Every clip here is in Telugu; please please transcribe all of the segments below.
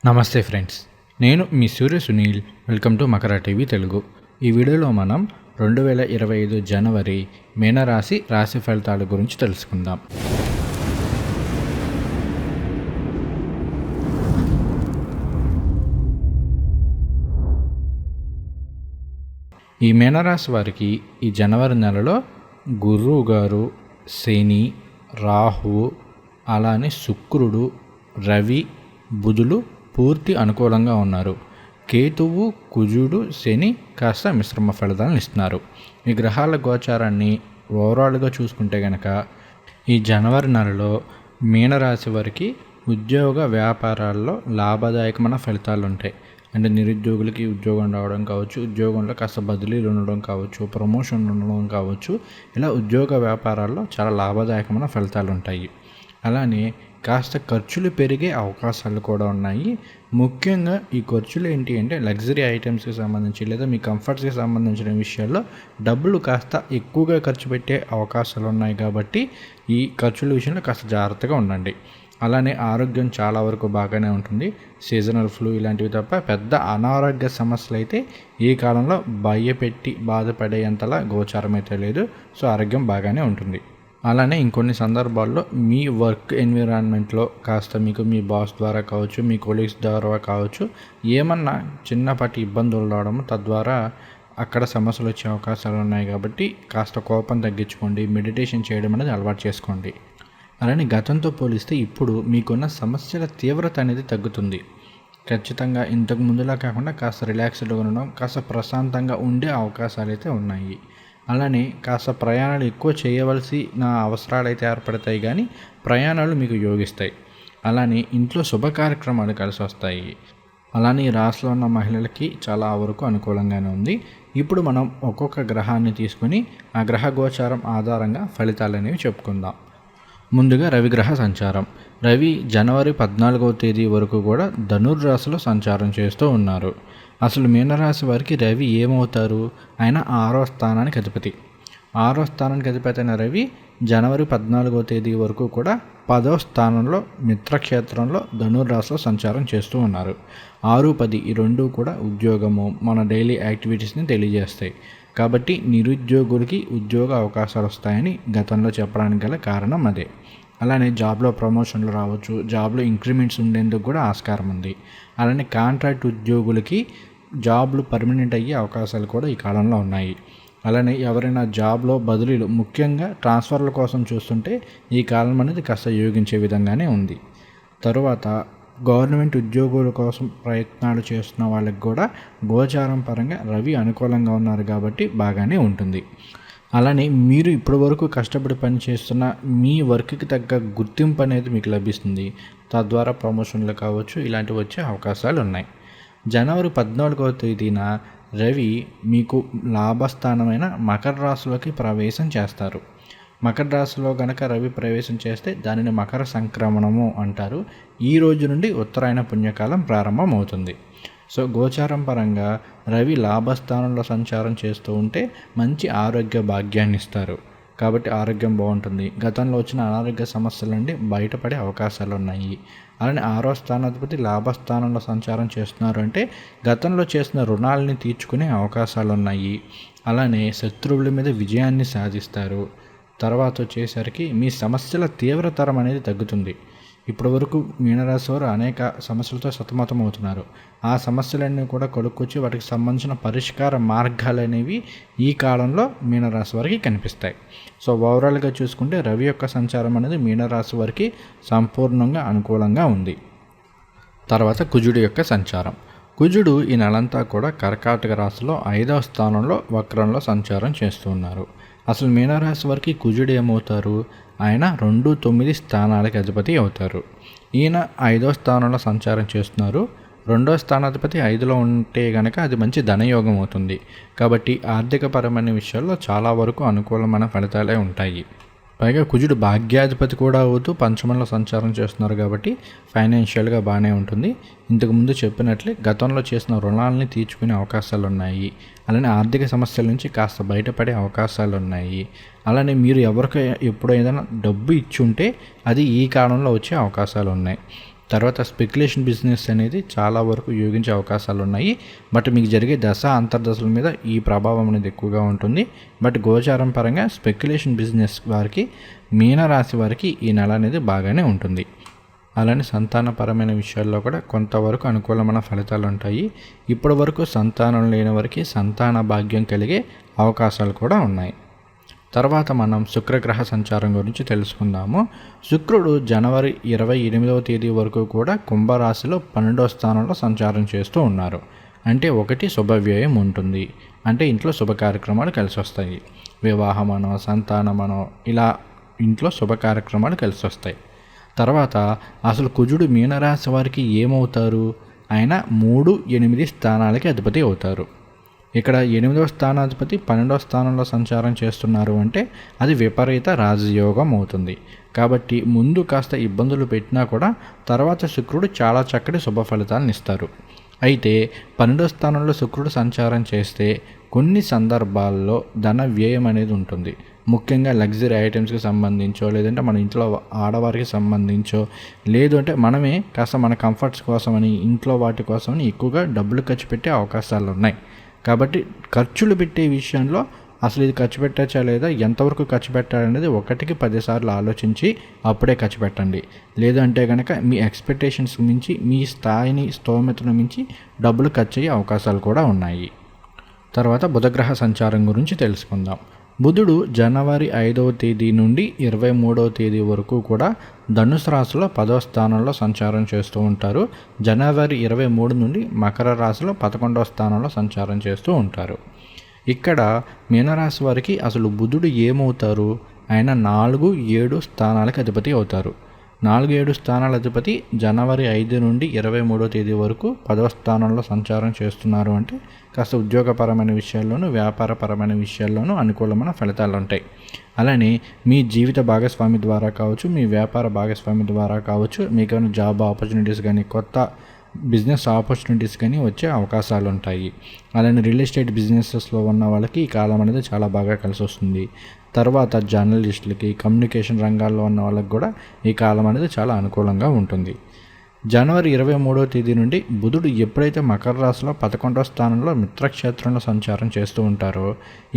నమస్తే ఫ్రెండ్స్, నేను మీ సూర్య Sunil. Welcome to Makar TV Telugu. ఈ వీడియోలో మనం 2025 జనవరి మీనరాశి రాశి ఫలితాల గురించి తెలుసుకుందాం. ఈ మీనరాశి వారికి ఈ జనవరి నెలలో గురువు గారు, శని, రాహువు, అలానే శుక్రుడు, రవి, బుధులు పూర్తి అనుకూలంగా ఉన్నారు. కేతువు, కుజుడు, శని కాస్త మిశ్రమ ఫలితాలను ఇస్తున్నారు. ఈ గ్రహాల గోచారాన్ని ఓవరాల్గా చూసుకుంటే కనుక ఈ జనవరి నెలలో మీనరాశి వారికి ఉద్యోగ వ్యాపారాల్లో లాభదాయకమైన ఫలితాలు ఉంటాయి. అంటే నిరుద్యోగులకి ఉద్యోగం రావడం కావచ్చు, ఉద్యోగంలో కాస్త బదిలీలు ఉండడం కావచ్చు, ప్రమోషన్ ఉండడం కావచ్చు, ఇలా ఉద్యోగ వ్యాపారాల్లో చాలా లాభదాయకమైన ఫలితాలు ఉంటాయి. అలానే కాస్త ఖర్చులు పెరిగే అవకాశాలు కూడా ఉన్నాయి. ముఖ్యంగా ఈ ఖర్చులు ఏంటి అంటే లగ్జరీ ఐటమ్స్కి సంబంధించి లేదా మీ కంఫర్ట్స్కి సంబంధించిన విషయాల్లో డబ్బులు కాస్త ఎక్కువగా ఖర్చు పెట్టే అవకాశాలు ఉన్నాయి. కాబట్టి ఈ ఖర్చుల విషయంలో కాస్త జాగ్రత్తగా ఉండండి. అలానే ఆరోగ్యం చాలా వరకు బాగానే ఉంటుంది. సీజనల్ ఫ్లూ ఇలాంటివి తప్ప పెద్ద అనారోగ్య సమస్యలు అయితే ఈ కాలంలో భయపెట్టి బాధపడేంతలా గోచారం అయితే లేదు. సో ఆరోగ్యం బాగానే ఉంటుంది. అలానే ఇంకొన్ని సందర్భాల్లో మీ వర్క్ ఎన్విరాన్మెంట్లో కాస్త మీకు మీ బాస్ ద్వారా కావచ్చు, మీ కొలీగ్స్ ద్వారా కావచ్చు, ఏమన్నా చిన్నపాటి ఇబ్బందులు రావడం, తద్వారా అక్కడ సమస్యలు వచ్చే అవకాశాలు ఉన్నాయి. కాబట్టి కాస్త కోపం తగ్గించుకోండి, మెడిటేషన్ చేయడం అనేది అలవాటు చేసుకోండి. అలానే గతంతో పోలిస్తే ఇప్పుడు మీకున్న సమస్యల తీవ్రత అనేది తగ్గుతుంది. ఖచ్చితంగా ఇంతకు ముందులా కాకుండా కాస్త రిలాక్స్డ్గా ఉండడం, కాస్త ప్రశాంతంగా ఉండే అవకాశాలు అయితే ఉన్నాయి. అలానే కాస్త ప్రయాణాలు ఎక్కువ చేయవలసిన అవసరాలు అయితే ఏర్పడతాయి, కానీ ప్రయాణాలు మీకు యోగిస్తాయి. అలానే ఇంట్లో శుభ కార్యక్రమాలు కలిసి వస్తాయి. అలానే ఈ రాశిలో ఉన్న మహిళలకి చాలా వరకు అనుకూలంగానే ఉంది. ఇప్పుడు మనం ఒక్కొక్క గ్రహాన్ని తీసుకుని ఆ గ్రహ గోచారం ఆధారంగా ఫలితాలు అనేవి చెప్పుకుందాం. ముందుగా రవిగ్రహ సంచారం. రవి జనవరి 14వ తేదీ వరకు కూడా ధనుర్రాశిలో సంచారం చేస్తూ ఉన్నారు. అసలు మీనరాశి వారికి రవి ఏమవుతారు? ఆయన 6వ స్థానానికి అధిపతి. 6వ స్థానానికి అధిపతి అయిన రవి జనవరి 14వ తేదీ వరకు కూడా 10వ స్థానంలో మిత్రక్షేత్రంలో ధనుర్రాశిలో సంచారం చేస్తూ ఉన్నారు. 6, 10 ఈ రెండు కూడా ఉద్యోగము, మన డైలీ యాక్టివిటీస్ని తెలియజేస్తాయి. కాబట్టి నిరుద్యోగులకి ఉద్యోగ అవకాశాలు వస్తాయని గతంలో చెప్పడానికి గల కారణం అదే. అలానే జాబ్లో ప్రమోషన్లు రావచ్చు, జాబ్లో ఇంక్రిమెంట్స్ ఉండేందుకు కూడా ఆస్కారం ఉంది. అలానే కాంట్రాక్ట్ ఉద్యోగులకి జాబ్లు పర్మనెంట్ అయ్యే అవకాశాలు కూడా ఈ కాలంలో ఉన్నాయి. అలానే ఎవరైనా జాబ్లో బదిలీలు, ముఖ్యంగా ట్రాన్స్ఫర్ల కోసం చూస్తుంటే ఈ కాలం అనేది కాస్త యోగించే విధంగానే ఉంది. తరువాత గవర్నమెంట్ ఉద్యోగుల కోసం ప్రయత్నాలు చేస్తున్న వాళ్ళకి కూడా గోచారం పరంగా రవి అనుకూలంగా ఉన్నారు కాబట్టి బాగానే ఉంటుంది. అలానే మీరు ఇప్పటి వరకు కష్టపడి పనిచేస్తున్న మీ వర్క్కి తగ్గ గుర్తింపు అనేది మీకు లభిస్తుంది. తద్వారా ప్రమోషన్లు కావచ్చు, ఇలాంటివి వచ్చే అవకాశాలు ఉన్నాయి. జనవరి 14వ తేదీన రవి మీకు లాభస్థానమైన మకర రాశిలోకి ప్రవేశం చేస్తారు. మకర రాశిలో గనక రవి ప్రవేశం చేస్తే దానిని మకర సంక్రమణము అంటారు. ఈ రోజు నుండి ఉత్తరాయణ పుణ్యకాలం ప్రారంభం అవుతుంది. సో గోచారం పరంగా రవి లాభస్థానంలో సంచారం చేస్తూ ఉంటే మంచి ఆరోగ్య భాగ్యాన్ని ఇస్తారు. కాబట్టి ఆరోగ్యం బాగుంటుంది. గతంలో వచ్చిన అనారోగ్య సమస్యల నుండి బయటపడే అవకాశాలు ఉన్నాయి. అలానే 6వ స్థానాధిపతి లాభస్థానంలో సంచారం చేస్తున్నారు అంటే గతంలో చేసిన రుణాలని తీర్చుకునే అవకాశాలు ఉన్నాయి. అలానే శత్రువుల మీద విజయాన్ని సాధిస్తారు. తర్వాత వచ్చేసరికి మీ సమస్యల తీవ్రతరం అనేది తగ్గుతుంది. ఇప్పటి వరకు మీనరాశి వారు అనేక సమస్యలతో సతమతం అవుతున్నారు. ఆ సమస్యలన్నీ కూడా కొలుక్కొచ్చి వాటికి సంబంధించిన పరిష్కార మార్గాలు అనేవి ఈ కాలంలో మీనరాశి వారికి కనిపిస్తాయి. సో ఓవరాల్గా చూసుకుంటే రవి యొక్క సంచారం అనేది మీనరాశి వారికి సంపూర్ణంగా అనుకూలంగా ఉంది. తర్వాత కుజుడు యొక్క సంచారం. కుజుడు ఈ నెలంతా కూడా కర్కాటక రాశిలో 5వ స్థానంలో వక్రంలో సంచారం చేస్తూ ఉన్నారు. అసలు మీనరాశి వారికి కుజుడు ఏమవుతారు? ఆయన 2, 9 స్థానాలకి అధిపతి అవుతారు. ఈయన 5వ స్థానంలో సంచారం చేస్తున్నారు. 2వ స్థానాధిపతి 5లో ఉంటే కనుక అది మంచి ధనయోగం అవుతుంది. కాబట్టి ఆర్థికపరమైన విషయాల్లో చాలా వరకు అనుకూలమైన ఫలితాలే ఉంటాయి. పైగా కుజుడు భాగ్యాధిపతి కూడా అవుతూ పంచమంలో సంచారం చేస్తున్నారు కాబట్టి ఫైనాన్షియల్గా బాగానే ఉంటుంది. ఇంతకుముందు చెప్పినట్లే గతంలో చేసిన రుణాలని తీర్చుకునే అవకాశాలు ఉన్నాయి. అలానే ఆర్థిక సమస్యల నుంచి కాస్త బయటపడే అవకాశాలు ఉన్నాయి. అలానే మీరు ఎవరికి ఎప్పుడో ఏదైనా డబ్బు ఇచ్చి ఉంటే అది ఈ కాలంలో వచ్చే అవకాశాలు ఉన్నాయి. తర్వాత స్పెక్యులేషన్ బిజినెస్ అనేది చాలా వరకు యోగించే అవకాశాలు ఉన్నాయి. బట్ మీకు జరిగే దశ అంతర్దశల మీద ఈ ప్రభావం అనేది ఎక్కువగా ఉంటుంది. బట్ గోచారం పరంగా స్పెక్యులేషన్ బిజినెస్ వారికి, మీనరాశి వారికి ఈ నెల అనేది బాగానే ఉంటుంది. అలానే సంతానపరమైన విషయాల్లో కూడా కొంతవరకు అనుకూలమైన ఫలితాలు ఉంటాయి. ఇప్పటి వరకు సంతానం లేని వారికి సంతాన భాగ్యం కలిగే అవకాశాలు కూడా ఉన్నాయి. తర్వాత మనం శుక్రగ్రహ సంచారం గురించి తెలుసుకుందాము. శుక్రుడు జనవరి 28వ తేదీ వరకు కూడా కుంభరాశిలో 12వ స్థానంలో సంచారం చేస్తూ ఉన్నారు. అంటే ఒకటి శుభవ్యయం ఉంటుంది, అంటే ఇంట్లో శుభ కార్యక్రమాలు కలిసి వస్తాయి. వివాహమనో, సంతానమనో ఇలా ఇంట్లో శుభ కార్యక్రమాలు కలిసి వస్తాయి. తర్వాత అసలు కుజుడు మీనరాశి వారికి ఏమవుతారు? ఆయన 3, 8 స్థానాలకి అధిపతి అవుతారు. ఇక్కడ 8వ స్థానాధిపతి 12వ స్థానంలో సంచారం చేస్తున్నారు అంటే అది విపరీత రాజయోగం అవుతుంది. కాబట్టి ముందు కాస్త ఇబ్బందులు పెట్టినా కూడా తర్వాత శుక్రుడు చాలా చక్కటి శుభ ఫలితాలను ఇస్తారు. అయితే 12వ స్థానంలో శుక్రుడు సంచారం చేస్తే కొన్ని సందర్భాల్లో ధన వ్యయం అనేది ఉంటుంది. ముఖ్యంగా లగ్జరీ ఐటమ్స్కి సంబంధించో, లేదంటే మన ఇంట్లో ఆడవారికి సంబంధించో, లేదు అంటే మనమే కాస్త మన కంఫర్ట్స్ కోసమని, ఇంట్లో వాటి కోసమని ఎక్కువగా డబ్బులు ఖర్చు పెట్టే అవకాశాలు ఉన్నాయి. కాబట్టి ఖర్చులు పెట్టే విషయంలో అసలు ఇది ఖర్చు పెట్టచ్చా లేదా, ఎంతవరకు ఖర్చు పెట్టాలనేది 1కి 10 సార్లు ఆలోచించి అప్పుడే ఖర్చు పెట్టండి. లేదంటే కనుక మీ ఎక్స్పెక్టేషన్స్కి మించి, మీ స్థాయిని స్తోమతను మించి డబ్బులు ఖర్చు అయ్యే అవకాశాలు కూడా ఉన్నాయి. తర్వాత బుధగ్రహ సంచారం గురించి తెలుసుకుందాం. బుధుడు జనవరి 5వ తేదీ నుండి 23వ తేదీ వరకు కూడా ధనుసు రాశిలో 10వ స్థానంలో సంచారం చేస్తూ ఉంటారు. జనవరి 23 నుండి మకర రాశిలో 11వ స్థానంలో సంచారం చేస్తూ ఉంటారు. ఇక్కడ మీనరాశి వారికి అసలు బుధుడు ఏమవుతారు? ఆయన 4, 7 స్థానాలకు అధిపతి అవుతారు. 4, 7 స్థానాల అధిపతి జనవరి 5 నుండి 23వ తేదీ వరకు 10వ స్థానంలో సంచారం చేస్తున్నారు అంటే కాస్త ఉద్యోగపరమైన విషయాల్లోనూ, వ్యాపారపరమైన విషయాల్లోనూ అనుకూలమైన ఫలితాలు ఉంటాయి. అలానే మీ జీవిత భాగస్వామి ద్వారా కావచ్చు, మీ వ్యాపార భాగస్వామి ద్వారా కావచ్చు, మీకు జాబ్ ఆపర్చునిటీస్ కానీ, కొత్త బిజినెస్ ఆపర్చునిటీస్ కానీ వచ్చే అవకాశాలు ఉంటాయి. అలానే రియల్ ఎస్టేట్ బిజినెసెస్లో ఉన్న వాళ్ళకి ఈ కాలం అనేది చాలా బాగా కలిసి వస్తుంది. తర్వాత జర్నలిస్టులకి, కమ్యూనికేషన్ రంగాల్లో ఉన్న వాళ్ళకి కూడా ఈ కాలం అనేది చాలా అనుకూలంగా ఉంటుంది. జనవరి 23వ తేదీ నుండి బుధుడు ఎప్పుడైతే మకర రాశిలో 11వ స్థానంలో మిత్రక్షేత్రంలో సంచారం చేస్తూ ఉంటారో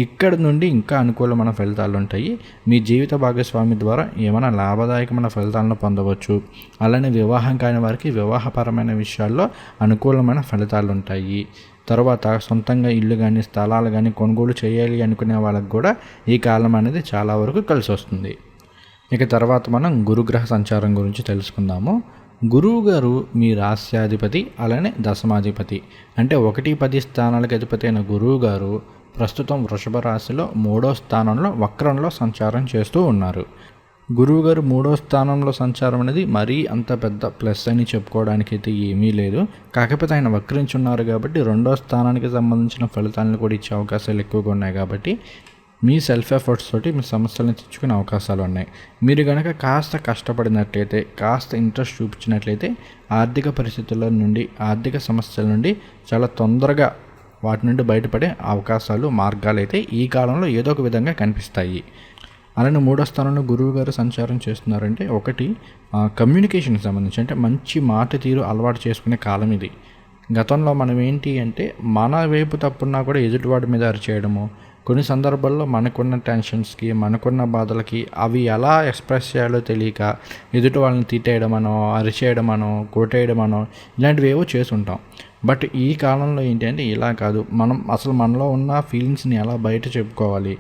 ఇక్కడ నుండి ఇంకా అనుకూలమైన ఫలితాలు ఉంటాయి. మీ జీవిత భాగస్వామి ద్వారా ఏమైనా లాభదాయకమైన ఫలితాలను పొందవచ్చు. అలానే వివాహం కాని వారికి వివాహపరమైన విషయాల్లో అనుకూలమైన ఫలితాలు ఉంటాయి. తర్వాత సొంతంగా ఇల్లు కానీ, స్థలాలు కానీ కొనుగోలు చేయాలి అనుకునే వాళ్ళకి కూడా ఈ కాలం అనేది చాలా వరకు కలిసి వస్తుంది. ఇక తర్వాత మనం గురుగ్రహ సంచారం గురించి తెలుసుకుందాము. గురువు గారు మీ రాశ్యాధిపతి, అలానే దశమాధిపతి. అంటే 1, 10 స్థానాలకు అధిపతి అయిన గురువు గారు ప్రస్తుతం వృషభ రాశిలో 3వ స్థానంలో వక్రంలో సంచారం చేస్తూ ఉన్నారు. గురువుగారు 3వ స్థానంలో సంచారం అనేది మరీ అంత పెద్ద ప్లస్ అని చెప్పుకోవడానికి అయితే ఏమీ లేదు. కాకపోతే ఆయన వక్రించున్నారు కాబట్టి 2వ స్థానానికి సంబంధించిన ఫలితాలను కూడా ఇచ్చే అవకాశాలు ఎక్కువగా ఉన్నాయి. కాబట్టి మీ సెల్ఫ్ ఎఫర్ట్స్ తోటి మీ సమస్యలను తెచ్చుకునే అవకాశాలు ఉన్నాయి. మీరు కనుక కాస్త కష్టపడినట్లయితే, కాస్త ఇంట్రెస్ట్ చూపించినట్లయితే ఆర్థిక పరిస్థితుల నుండి, ఆర్థిక సమస్యల నుండి చాలా తొందరగా వాటి నుండి బయటపడే అవకాశాలు, మార్గాలు అయితే ఈ కాలంలో ఏదో ఒక విధంగా కనిపిస్తాయి. అలానే 3వ స్థానంలో గురువు గారు సంచారం చేస్తున్నారంటే ఒకటి కమ్యూనికేషన్కి సంబంధించి, అంటే మంచి మాట తీరు అలవాటు చేసుకునే కాలం ఇది. గతంలో మనం ఏంటి అంటే మన వైపు తప్పున్నా కూడా ఎదుటివాడి మీద అరిచేయడము, కొన్ని సందర్భాల్లో మనకున్న టెన్షన్స్కి, మనకున్న బాధలకి అవి ఎలా ఎక్స్ప్రెస్ చేయాలో తెలియక ఎదుటి వాళ్ళని తిట్టేయడమనో, అరిచేయడమనో, కొట్టేయడమనో ఇలాంటివి ఏవో చేసుంటాం. బట్ ఈ కాలంలో ఏంటి అంటే ఇలా కాదు. మనం అసలు మనలో ఉన్న ఫీలింగ్స్ని ఎలా బయట చెప్పుకోవాలి,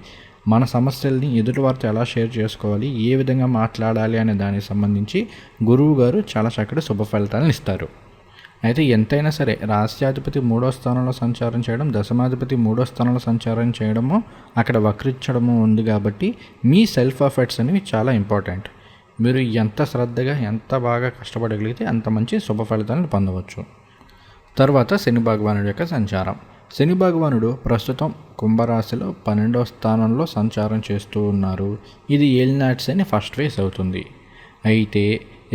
మన సమస్యల్ని ఎదుటివారితో ఎలా షేర్ చేసుకోవాలి, ఏ విధంగా మాట్లాడాలి అనే దానికి సంబంధించి గురువు గారు చాలా చక్కటి శుభ ఫలితాలను ఇస్తారు. అయితే ఎంతైనా సరే రాశ్యాధిపతి 3వ స్థానంలో సంచారం చేయడం, దశమాధిపతి 3వ స్థానంలో సంచారం చేయడము, అక్కడ వక్రించడము ఉంది కాబట్టి మీ సెల్ఫ్ ఎఫర్ట్స్ అనేవి చాలా ఇంపార్టెంట్. మీరు ఎంత శ్రద్ధగా, ఎంత బాగా కష్టపడగలిగితే అంత మంచి శుభ ఫలితాలను పొందవచ్చు. తర్వాత శని భగవానుడి యొక్క సంచారం. శని భగవానుడు ప్రస్తుతం కుంభరాశిలో 12వ స్థానంలో సంచారం చేస్తూ ఉన్నారు. ఇది ఏలినాటి శని ఫస్ట్ ఫేజ్ అవుతుంది. అయితే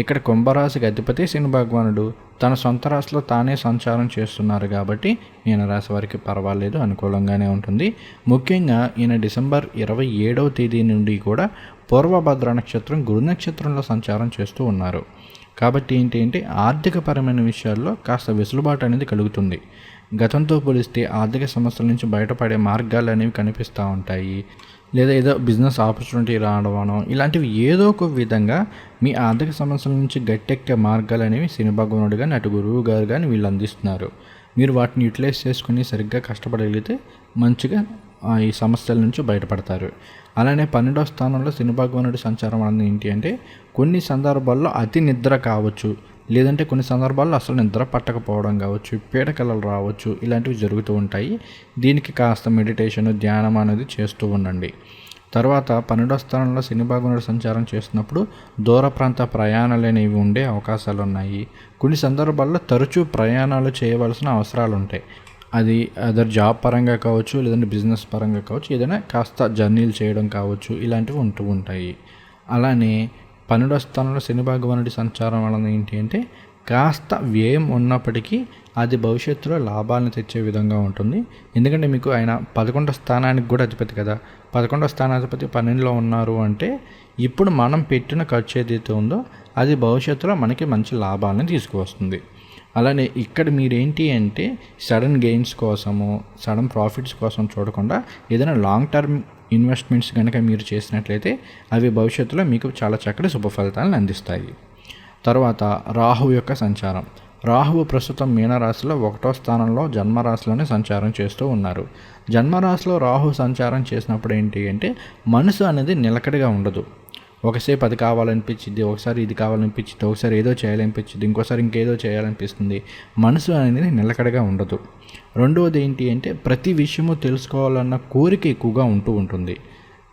ఇక్కడ కుంభరాశికి అధిపతి శని భగవానుడు తన సొంత రాశిలో తానే సంచారం చేస్తున్నారు కాబట్టి మీనరాశి వారికి పర్వాలేదు, అనుకూలంగానే ఉంటుంది. ముఖ్యంగా ఈయన డిసెంబర్ 27వ తేదీ నుండి కూడా పూర్వభద్ర నక్షత్రం గురు నక్షత్రంలో సంచారం చేస్తూ ఉన్నారు. కాబట్టి ఏంటి అంటే ఆర్థికపరమైన విషయాల్లో కాస్త వెసులుబాటు అనేది కలుగుతుంది. గతంతో పోలిస్తే ఆర్థిక సమస్యల నుంచి బయటపడే మార్గాలు అనేవి కనిపిస్తూ ఉంటాయి. లేదా ఏదో బిజినెస్ ఆపర్చునిటీ రావడమనో ఇలాంటివి ఏదో ఒక విధంగా మీ ఆర్థిక సమస్యల నుంచి గట్టెక్కే మార్గాలు అనేవి శని భగవానుడు కానీ అటు గురువు గారు కానీ వీళ్ళు అందిస్తున్నారు. మీరు వాటిని యూటిలైజ్ చేసుకుని సరిగ్గా కష్టపడగలిగితే మంచిగా ఈ సమస్యల నుంచి బయటపడతారు. అలానే 12వ స్థానంలో శని భగవానుడి సంచారం అనేది ఏంటి అంటే కొన్ని సందర్భాల్లో అతి నిద్ర కావచ్చు, లేదంటే కొన్ని సందర్భాల్లో అసలు నిద్ర పట్టకపోవడం కావచ్చు, పీడకలలు రావచ్చు, ఇలాంటివి జరుగుతూ ఉంటాయి. దీనికి కాస్త మెడిటేషన్, ధ్యానం అనేది చేస్తూ ఉండండి. తర్వాత 12వ స్థానంలో శని భగవానుడు సంచారం చేస్తున్నప్పుడు దూర ప్రాంత ప్రయాణాలు అనేవి ఉండే అవకాశాలు ఉన్నాయి. కొన్ని సందర్భాల్లో తరచూ ప్రయాణాలు చేయవలసిన అవసరాలు ఉంటాయి. అది అదర్ జాబ్ పరంగా కావచ్చు, లేదంటే బిజినెస్ పరంగా కావచ్చు, ఏదైనా కాస్త జర్నీలు చేయడం కావచ్చు, ఇలాంటివి ఉంటూ ఉంటాయి. అలానే 12వ స్థానంలో శని భగవానుడి సంచారం వలన ఏంటి అంటే కాస్త వ్యయం ఉన్నప్పటికీ అది భవిష్యత్తులో లాభాలను తెచ్చే విధంగా ఉంటుంది. ఎందుకంటే మీకు ఆయన 11వ స్థానానికి కూడా అధిపతి కదా. 11వ స్థానాధిపతి 12లో ఉన్నారు అంటే ఇప్పుడు మనం పెట్టిన ఖర్చు ఏదైతే ఉందో అది భవిష్యత్తులో మనకి మంచి లాభాలను తీసుకువస్తుంది. అలానే ఇక్కడ మీరేంటి అంటే సడన్ గెయిన్స్ కోసము, సడన్ ప్రాఫిట్స్ కోసం చూడకుండా ఏదైనా లాంగ్ టర్మ్ ఇన్వెస్ట్మెంట్స్ కనుక మీరు చేసినట్లయితే అవి భవిష్యత్తులో మీకు చాలా చక్కటి శుభ ఫలితాలను అందిస్తాయి. తర్వాత రాహువు యొక్క సంచారం. రాహువు ప్రస్తుతం మీనరాశిలో 1వ స్థానంలో జన్మరాశిలోనే సంచారం చేస్తూ ఉన్నారు. జన్మరాశిలో రాహు సంచారం చేసినప్పుడు ఏంటి అంటే మనసు అనేది నిలకడగా ఉండదు. ఒకసేపు అది కావాలనిపించింది, ఒకసారి ఇది కావాలనిపించింది, ఒకసారి ఏదో చేయాలనిపించింది, ఇంకోసారి ఇంకేదో చేయాలనిపిస్తుంది. మనసు అనేది నిలకడగా ఉండదు. రెండవది ఏంటి అంటే ప్రతి విషయము తెలుసుకోవాలన్న కోరిక ఎక్కువగా ఉంటుంది.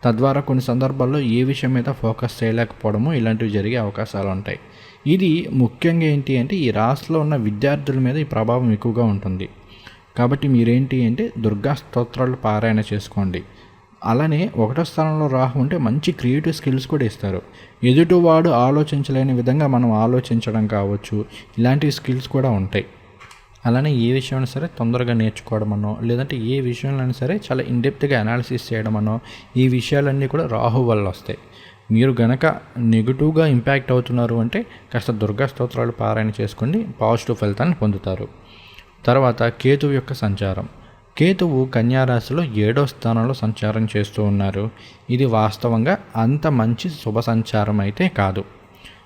తద్వారా కొన్ని సందర్భాల్లో ఏ విషయం మీద ఫోకస్ చేయలేకపోవడము ఇలాంటివి జరిగే అవకాశాలు ఉంటాయి. ఇది ముఖ్యంగా ఏంటి అంటే ఈ రాశిలో ఉన్న విద్యార్థుల మీద ఈ ప్రభావం ఎక్కువగా ఉంటుంది. కాబట్టి మీరేంటి అంటే దుర్గా స్తోత్రాలు పారాయణ చేసుకోండి. అలానే 1వ స్థానంలో రాహు ఉంటే మంచి క్రియేటివ్ స్కిల్స్ కూడా ఇస్తారు. ఎదుటివాడు ఆలోచించలేని విధంగా మనం ఆలోచించడం కావచ్చు, ఇలాంటి స్కిల్స్ కూడా ఉంటాయి. అలానే ఏ విషయమైనా సరే తొందరగా నేర్చుకోవడమనో, లేదంటే ఏ విషయంలో సరే చాలా ఇన్డెప్త్గా అనాలిసిస్ చేయడమనో, ఈ విషయాలన్నీ కూడా రాహు వల్ల వస్తాయి. మీరు గనక నెగిటివ్గా ఇంపాక్ట్ అవుతున్నారు అంటే కాస్త దుర్గా స్తోత్రాలు పారాయణ చేసుకోండి, పాజిటివ్ ఫలితాన్ని పొందుతారు. తర్వాత కేతువు యొక్క సంచారం. కేతువు కన్యారాశిలో 7వ స్థానంలో సంచారం చేస్తూ ఉన్నారు. ఇది వాస్తవంగా అంత మంచి శుభ సంచారం అయితే కాదు.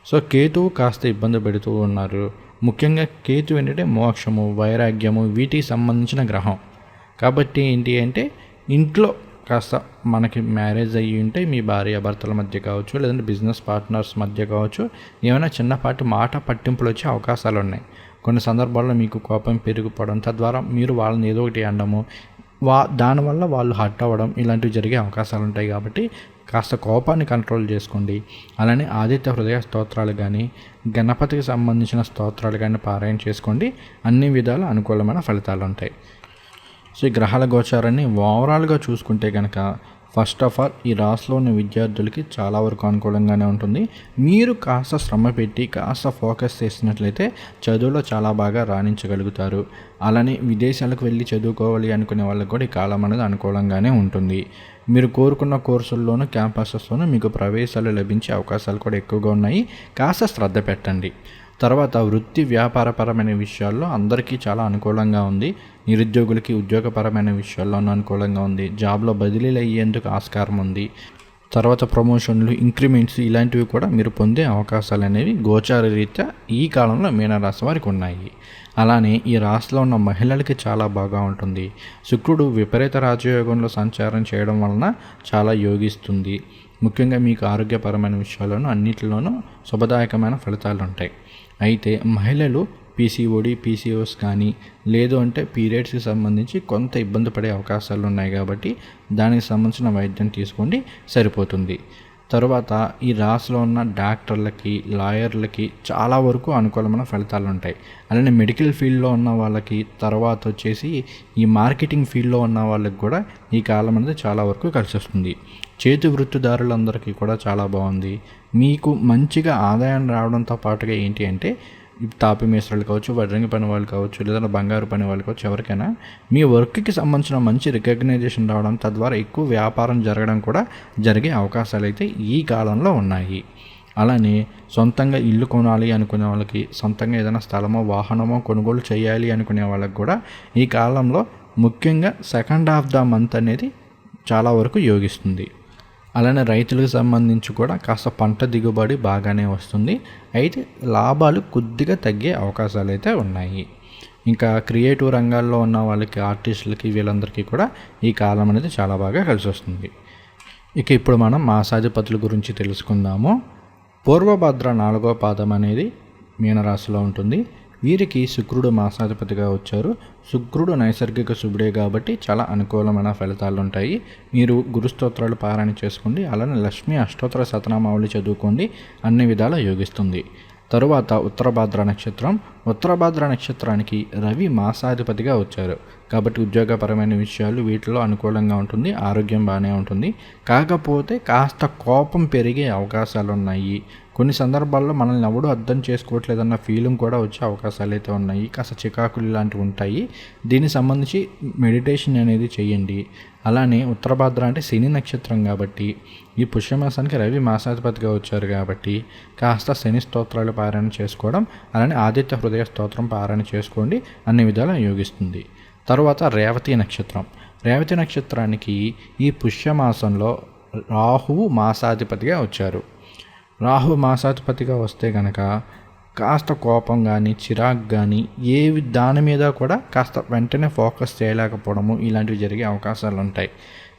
సో కేతువు కాస్త ఇబ్బంది పెడుతూ ఉన్నారు. ముఖ్యంగా కేతువు ఏంటంటే మోక్షము, వైరాగ్యము వీటికి సంబంధించిన గ్రహం. కాబట్టి ఏంటి అంటే ఇంట్లో కాస్త మనకి మ్యారేజ్ అయ్యి ఉంటే మీ భార్యాభర్తల మధ్య కావచ్చు, లేదంటే బిజినెస్ పార్ట్నర్స్ మధ్య కావచ్చు, ఏమైనా చిన్నపాటి మాట పట్టింపులు వచ్చే అవకాశాలు ఉన్నాయి. కొన్ని సందర్భాల్లో మీకు కోపం పెరిగిపోవడం, తద్వారా మీరు వాళ్ళని ఏదో ఒకటి అనడము, దానివల్ల వాళ్ళు హర్ట్ అవ్వడం ఇలాంటివి జరిగే అవకాశాలు ఉంటాయి. కాబట్టి కాస్త కోపాన్ని కంట్రోల్ చేసుకోండి. అలానే ఆదిత్య హృదయ స్తోత్రాలు కానీ, గణపతికి సంబంధించిన స్తోత్రాలు కానీ పారాయణ చేసుకోండి. అన్ని విధాల అనుకూలమైన ఫలితాలు ఉంటాయి. సో ఈ గ్రహాల గోచారాన్ని ఓవరాల్గా చూసుకుంటే కనుక ఫస్ట్ ఆఫ్ ఆల్ ఈ రాశిలో ఉన్న విద్యార్థులకి చాలా వరకు అనుకూలంగానే ఉంటుంది. మీరు కాస్త శ్రమ పెట్టి కాస్త ఫోకస్ చేసినట్లయితే చదువులో చాలా బాగా రాణించగలుగుతారు. అలానే విదేశాలకు వెళ్ళి చదువుకోవాలి అనుకునే వాళ్ళకి కూడా ఈ కాలం అనేది అనుకూలంగానే ఉంటుంది. మీరు కోరుకున్న కోర్సుల్లోనూ క్యాంపసెస్లోనూ మీకు ప్రవేశాలు లభించే అవకాశాలు కూడా ఎక్కువగా ఉన్నాయి. కాస్త శ్రద్ధ పెట్టండి. తర్వాత వృత్తి వ్యాపారపరమైన విషయాల్లో అందరికీ చాలా అనుకూలంగా ఉంది. నిరుద్యోగులకి ఉద్యోగపరమైన విషయాల్లోనూ అనుకూలంగా ఉంది. జాబ్లో బదిలీలు అయ్యేందుకు ఆస్కారం ఉంది. తర్వాత ప్రమోషన్లు, ఇంక్రిమెంట్స్ ఇలాంటివి కూడా మీరు పొందే అవకాశాలు అనేవి గోచార రీత్యా ఈ కాలంలో మీనరాశి వారికి ఉన్నాయి. అలానే ఈ రాశిలో ఉన్న మహిళలకి చాలా బాగా ఉంటుంది. శుక్రుడు విపరీత రాజయోగంలో సంచారం చేయడం వలన చాలా యోగిస్తుంది. ముఖ్యంగా మీకు ఆరోగ్యపరమైన విషయాల్లోనూ అన్నిటిలోనూ శుభదాయకమైన ఫలితాలు ఉంటాయి. అయితే మహిళలు పీసీఓడి, పీసీఓస్ కానీ లేదు అంటే పీరియడ్స్కి సంబంధించి కొంత ఇబ్బంది పడే అవకాశాలు ఉన్నాయి. కాబట్టి దానికి సంబంధించిన వైద్యం తీసుకోండి, సరిపోతుంది. తర్వాత ఈ రాశిలో ఉన్న డాక్టర్లకి, లాయర్లకి చాలా వరకు అనుకూలమైన ఫలితాలు ఉంటాయి. అలానే మెడికల్ ఫీల్డ్లో ఉన్న వాళ్ళకి, తర్వాత వచ్చేసి ఈ మార్కెటింగ్ ఫీల్డ్లో ఉన్న వాళ్ళకి కూడా ఈ కాలం అనేది చాలా వరకు కలిసి వస్తుంది. చేతి వృత్తిదారులందరికీ కూడా చాలా బాగుంది. మీకు మంచిగా ఆదాయం రావడంతో పాటుగా ఏంటి అంటే తాపి మేస్త్రులు కావచ్చు, వడ్రంగి పని వాళ్ళు కావచ్చు, లేదా బంగారు పని వాళ్ళు కావచ్చు, ఎవరికైనా మీ వర్క్కి సంబంధించిన మంచి రికగ్నైజేషన్ రావడం, తద్వారా ఎక్కువ వ్యాపారం జరగడం కూడా జరిగే అవకాశాలు అయితే ఈ కాలంలో ఉన్నాయి. అలానే సొంతంగా ఇల్లు కొనాలి అనుకునే వాళ్ళకి, సొంతంగా ఏదైనా స్థలమో వాహనమో కొనుగోలు చేయాలి అనుకునే వాళ్ళకి కూడా ఈ కాలంలో ముఖ్యంగా సెకండ్ హాఫ్ ద మంత్ అనేది చాలా వరకు యోగిస్తుంది. అలానే రైతులకు సంబంధించి కూడా కాస్త పంట దిగుబడి బాగానే వస్తుంది. అయితే లాభాలు కొద్దిగా తగ్గే అవకాశాలు అయితే ఉన్నాయి. ఇంకా క్రియేటివ్ రంగాల్లో ఉన్న వాళ్ళకి, ఆర్టిస్టులకి, వీళ్ళందరికీ కూడా ఈ కాలం అనేది చాలా బాగా కలిసి వస్తుంది. ఇక ఇప్పుడు మనం మాసాధిపతుల గురించి తెలుసుకుందాము. పూర్వభద్ర 4వ పాదం అనేది మీనరాశిలో ఉంటుంది. వీరికి శుక్రుడు మాసాధిపతిగా వచ్చారు. శుక్రుడు నైసర్గిక శుభుడే కాబట్టి చాలా అనుకూలమైన ఫలితాలు ఉంటాయి. మీరు గురుస్తోత్రాలు పారాయణ చేసుకోండి. అలానే లక్ష్మీ అష్టోత్తర శతనామావళి చదువుకోండి. అన్ని విధాలా యోగిస్తుంది. తరువాత ఉత్తరభాద్ర నక్షత్రం. ఉత్తరభాద్ర నక్షత్రానికి రవి మాసాధిపతిగా వచ్చారు కాబట్టి ఉద్యోగపరమైన విషయాలు వీటిలో అనుకూలంగా ఉంటుంది. ఆరోగ్యం బాగానే ఉంటుంది. కాకపోతే కాస్త కోపం పెరిగే అవకాశాలు ఉన్నాయి. కొన్ని సందర్భాల్లో మనల్ని ఎవడూ అర్థం చేసుకోవట్లేదన్న ఫీలింగ్ కూడా వచ్చే అవకాశాలు అయితే ఉన్నాయి. కాస్త చికాకులు ఇలాంటివి ఉంటాయి. దీనికి సంబంధించి మెడిటేషన్ అనేది చేయండి. అలానే ఉత్తరభాద్ర అంటే శని నక్షత్రం కాబట్టి ఈ పుష్యమాసానికి రవి మాసాధిపతిగా వచ్చారు కాబట్టి కాస్త శని స్తోత్రాలు పారాయణ చేసుకోవడం, అలానే ఆదిత్య హృదయ స్తోత్రం పారాయణ చేసుకోండి. అన్ని విధాలా యోగిస్తుంది. తర్వాత రేవతి నక్షత్రం. రేవతి నక్షత్రానికి ఈ పుష్యమాసంలో రాహువు మాసాధిపతిగా వచ్చారు. రాహు మాసాధిపతిగా వస్తే కనుక కాస్త కోపం కానీ, చిరాకు కానీ, దాని మీద కూడా కాస్త వెంటనే ఫోకస్ చేయలేకపోవడము ఇలాంటివి జరిగే అవకాశాలు ఉంటాయి.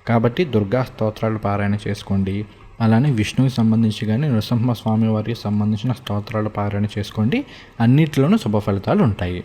కాబట్టి దుర్గా స్తోత్రాలు పారాయణ చేసుకోండి. అలానే విష్ణువుకి సంబంధించి కానీ, నృసింహస్వామి వారికి సంబంధించిన స్తోత్రాలు పారాయణ చేసుకోండి. అన్నిటిలోనూ శుభ ఫలితాలు ఉంటాయి.